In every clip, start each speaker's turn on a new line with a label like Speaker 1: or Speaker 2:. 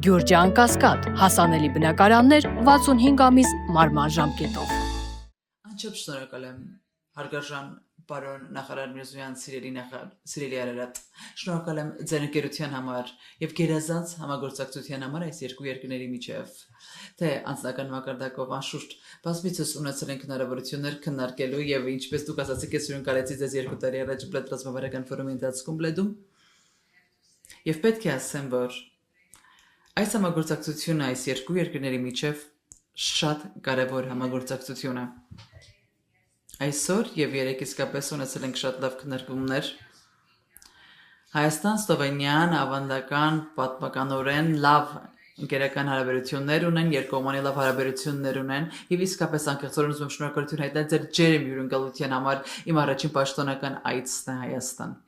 Speaker 1: Գյուրջան Կասկադ, հասանելի բնակարաններ 65 ամիս մարման ժամկետով։
Speaker 2: Անչափ շնորհակալ եմ հարգարժան պարոն նախարար Միրզոյան, սիրելի Արարատ, շնորհակալ եմ ձեր ընկերության համար եւ գերազանց համագործակցության համար այս երկու երկրների միջև, թե անձնական մակարդակով անշուշտ բազմիցս ունեցել ենք հնարավորություններ քննարկելու եւ ինչպես դուք ասացիք, ես հյուրընկալեցի ձեզ 2 տարի առաջ Բլեդ ռազմավարական ֆորումի ընթացքում Բլեդում եւ պետք է ասեմ, որ այս համագործակցությունը այս երկու երկրների միջև շատ կարևոր համագործակցություն է։ Այսօր եւ երեք իսկապես ունեցել ենք շատ լավ քննարկումներ։ Հայաստան-Սլովենիան ավանդական պատմականորեն լավ ընկերական հարաբերություններ ունեն, երկկողմանի լավ հարաբերություններ ունեն եւ իսկապես անկեղծորեն ուզում եմ շնորհակալություն հայտնել ձեր ջերմ հյուրընկալության համար իմ առաջին պաշտոնական այցն է Հայաստան։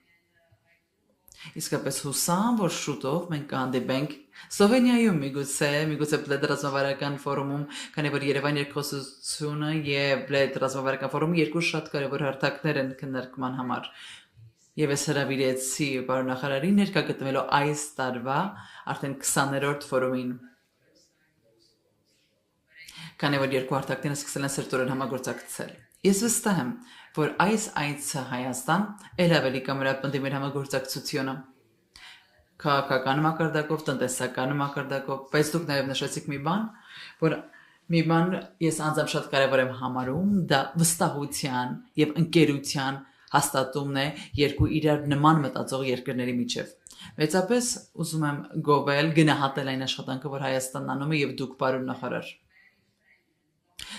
Speaker 2: Իսկապես հուսամ, որ շուտով մենք կհանդիպենք Սլովենիայում միգուցե Բլեդ ռազմավարական ֆորումում, քանի որ Երևան երկխոսությունը եւ Բլեդ ռազմավարական ֆորումը երկու շատ կարևոր հարթակներ են քննարկման համար։ Եվ ես հրավիրեցի պարոն նախարարին ներկա գտնվելու այս տարվա արդեն 20-րդ ֆորումին։ Քանի որ երկու հարթակները սկսել են սերտորեն համագործակցել։ Ես վստահ եմ, որ այս այցը Հայաստան ել ավելի կամրապնդի մեր համագործակցությունը քաղաքական մակարդակով, տնտեսական մակարդակով, բայց դուք նաև նշեցիք մի բան ես անձամբ շատ կարևոր եմ համարում, դա վստահության եւ ընկերության հաստատումն է երկու իրար նման մտածող երկրների միջև։ Մեծապես ուզում եմ գովել, գնահատել այն աշխատանքը, որ Հայաստանն անում է եւ դուք պարոն նախարար։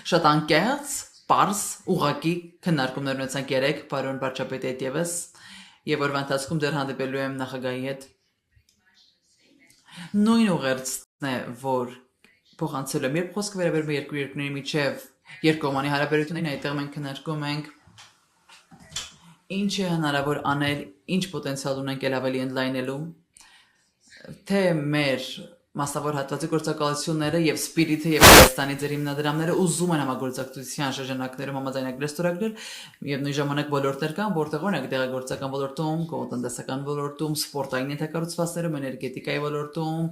Speaker 2: Շատ անկեղծ, պարզ, ուղղակի քննարկումներ ունեցանք երեք պարոն վարչապետի հետ եւս եւ օրվա ընթացքում դեռ հանդիպելու եմ նախագահի հետ։ Նույն ուղերձն է, որ փոխանցել եմ, երբ խոսքը վերաբերում է երկու երկրների միջև երկկողմանի հարաբերություններին, այդտեղ մենք քննարկում ենք ինչ է հնարավոր անել, ինչ պոտենցիալ ունենք ել ավելի ընդլայնելու, թե մեր մասնավոր հատվածի գործակալությունները եւ Սպիրիթը եւ Հայաստանի ձեր հիմնադրամները ուզում են համագործակցության շրջանակներում համաձայնագրեր ստորագրել եւ նույն ժամանակ ոլորտներ կան, որտեղ օրինակ դեղագործական ոլորտում, գյուղատնտեսական ոլորտում, սպորտային ենթակառուցվածքներում, էներգետիկայի ոլորտում,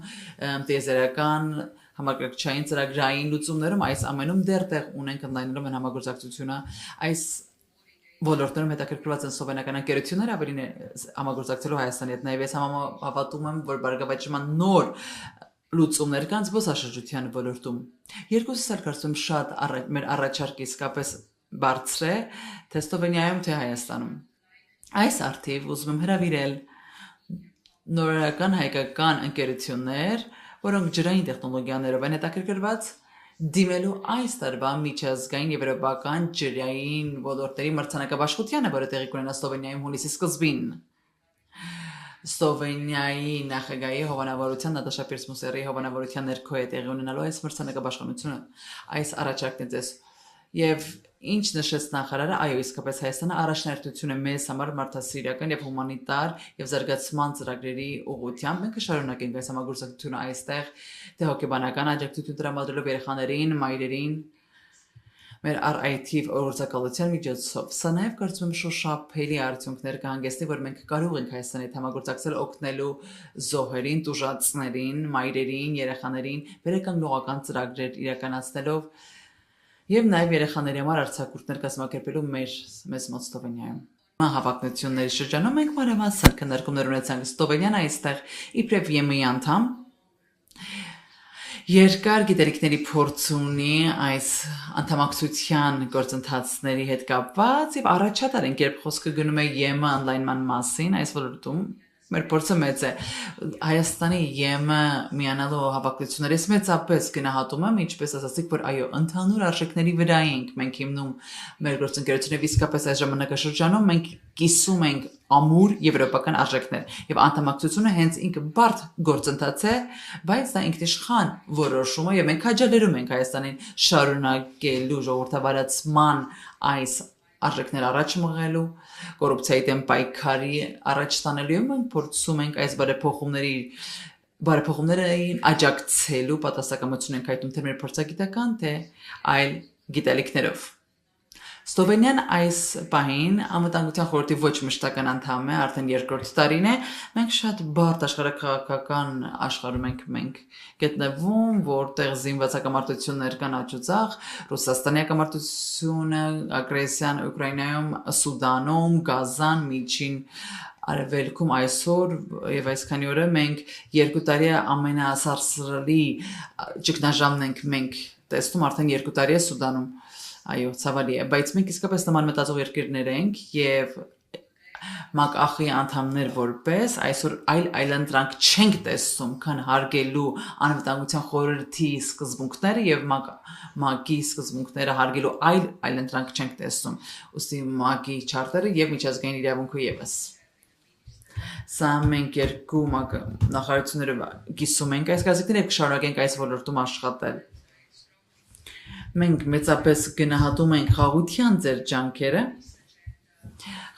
Speaker 2: տիեզերական, համակարգչային ծրագրային լուծումներում այս ամենում դեռ տեղ ունենք ընդլայնելու մեր համագործակցությունը այս ոլորտներում հետաքրքրված են սլովենական ընկերությունները ավելի համագործակցելու Հայաստանի հետ։ Նաև ես հավատում եմ, որ բարգավաճման նոր լուծումներ կան զբոսաշրջության ոլորտում։ Երկուսս էլ կարծում շատ մեր առաջարկը իսկապես բարձր է, թե Սլովենիայում, թե Հայաստանում։ Այս արդիվ ուզում եմ հրավիրել նորարարական հայկական ընկերություններ, որոնք ջրային տեխնոլոգիաներով են հետաքրքրված, դիմելու այս տարվա միջազգային եվրոպական ջրային ոլորտների մրցանակաբաշխությանը, որը տեղի կունենա Սլովենիայում հունիսի սկզբին։ Սլովենիայի նախագահի հովանավորության Նատաշա Պիրս-Մուսերի հովանավորության ներքո է տեղի ունենալու այս մրցանակաբաշխությունը, այս առաջարկն է ձեզ։ Եվ ինչ նշեց նախարարը, այո, իսկապես Հայաստանը առաջնահերթություն է մեզ համար մարդասիրական եւ հումանիտար եւ զարգացման ծրագրերի ուղղությամբ։ Մենք կշարունակենք այս համագործակցությունը այստեղ, թե հոգեբանական աջակցություն տրամադրելով երեխաներին, մայրերին, մեր RIT գործակալության միջոցով։ Սա նաև կարծում եմ շոշափելի արդյունքներ կհանգեցնի, որ մենք կարող ենք Հայաստանի հետ համագործակցել օգնելու զոհերին, տուժածներին, մայրերին, երեխաներին, վերականգնողական ծրագրեր իրականացնելով եւ նաեւ երեխաների համար արձակուրդներ կազմակերպելու մեզ մոտ Սլովենիայում։ Հավակնությունների շրջանում մենք մանրամասն քննարկումներ ունեցանք Սլովենիան այստեղ իբրև ԵՄ-ի անդամ երկար գիտելիքների փորձ ունի այս անդամակցության գործընթացների հետ կապված եւ առաջատար ենք, երբ խոսքը գնում է ԵՄ ընդլայնման մասին այս ոլորտում մեր փորձը մեծ է Հայաստանի ԵՄ միանալու հավաքությունները ես մեծապես գնահատում եմ, ինչպես ասացիք, որ այո, ընդհանուր արժեքների վրա ենք մենք հիմնում մեր գործընկերությունը եւ իսկապես այս ժամանակաշրջանում մենք կիսում ենք ամուր եվրոպական արժեքներ եւ անդամակցությունը հենց ինքը բարդ գործընթաց է, բայց դա ինքնիշխան որոշում է եւ մենք քաջալերում ենք Հայաստանին շարունակելու ժողովրդավարացման այս արժեքներ առաջ մղելու, կոռուպցիայի դեմ պայքարի առաջ տանելու եւ մենք փորձում ենք այս բարեփոխումներին աջակցելու պատասխանատվություն ենք հայտնում թե մեր փորձագիտական, թե այլ գիտելիքներով։ Սլովենիան այս պահին անվտանգության խորհրդի ոչ մշտական անդամ է, արդեն երկրորդ տարին է։ Մենք շատ բարդ աշխարհաքաղաքական աշխարհում ենք մենք գտնվում, որտեղ զինված հակամարտություններ կան աջուձախ, Ռուսաստանի հակամարտությունը, ագրեսիան Ուկրաինայում, Սուդանում, Գազան, Միջին Արևելքում այսօր եւ այսքանի օրը մենք 2 տարի ամենասարսռալի ճգնաժամն ենք մենք տեսնում արդեն 2 տարի է Սուդանում այո ցավալի է բայց մենք իսկապես նման մտածող երկիրներ ենք եւ ՄԱԿ-ախի անդամներ որպես այսօր այլընտրանք չենք տեսնում քան հարգելու անվտանգության խորհրդի սկզբունքները եւ ՄԱԿ-ի սկզբունքները հարգելու այլընտրանք չենք տեսնում ուստի ՄԱԿ-ի չարտերը եւ միջազգային իրավունքը եւս Սա մենք երկու նախարարությունները կիսում ենք այս գազիկները եւ կշարունակենք այս ոլորտում աշխատել Մենք մեծապես գնահատում ենք խաղաղության ձեր ջանքերը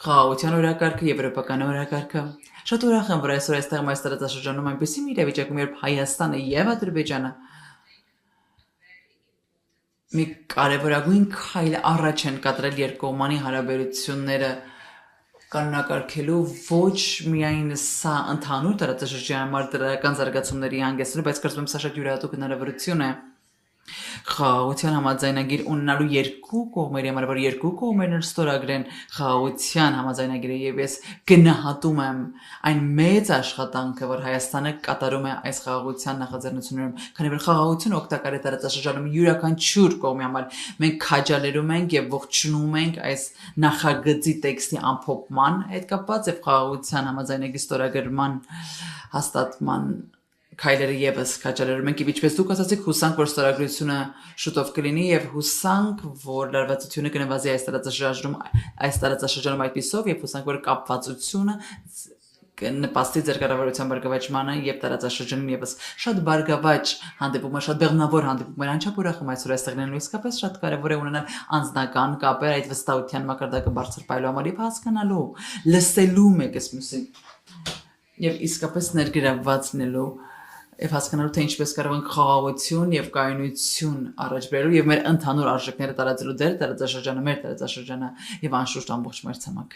Speaker 2: խաղաղության օրակարգը եվրոպական օրակարգը Շատ ուրախ եմ որ այսօր այստեղ այս տարածաշրջանում այնպեսի մի իրավիճակում երբ Հայաստանը եւ Ադրբեջանը մի կարևորագույն քայլ առաջ են կատարել երկկողմանի հարաբերությունները կանոնակարգելու ոչ միայն սա ընդհանուր տարածաշրջանի համար դրական զարգացումների հանգեցնելու, բայց կարծում եմ սա շատ յուրահատուկ հնարավորություն է խաղաղության համաձայնագիր ունենալու երկու կողմերի համար, որ երկու կողմերն ստորագրեն խաղաղության համաձայնագիրը եւ ես գնահատում եմ այն մեծ աշխատանքը, որ Հայաստանը կատարում է այս խաղաղության նախաձեռնություններում, քանի որ խաղաղությունը օգտակար է տարածաշրջանում յուրաքանչյուր կողմի համար։ Մենք քաջալերում ենք եւ ողջունում ենք այս նախագծի տեքստի ամփոփման հետ կապված եւ խաղաղության համաձայնագիրի ստորագրման հաստատման Քայլերը եւս քաջալերում ենք, ինչպես դուք ասացիք, հուսանք, որ ստորագրությունը շուտով կլինի եւ հուսանք, որ լարվածությունը կնվազի այս տարածաշրջանում այդպիսով եւ հուսանք, որ կապվածությունը կնպաստի ձեր կառավարության բարգավաճմանը եւ տարածաշրջանում եւս շատ բարգավաճ հանդիպում է, շատ բեղմնավոր հանդիպում է, անչափ ուրախ եմ այսօր այստեղ լինելու իսկապես շատ կարեւոր է ունենալ անձնական կապեր այդ վստահության մակարդակը բարձր պայելու համար եւ հասկանալու, լսելու մեկս մյուսին եւ իսկապես ներգրավված լինելու Եվ հասկանալու թե ինչպես կարող ենք խաղաղություն եւ կայունություն առաջ բերել եւ մեր ընդհանուր արժեքները տարածելու դեր տարածաշրջանը մեր տարածաշրջանը եւ անշուշտ ամբողջ մեր ցամաքը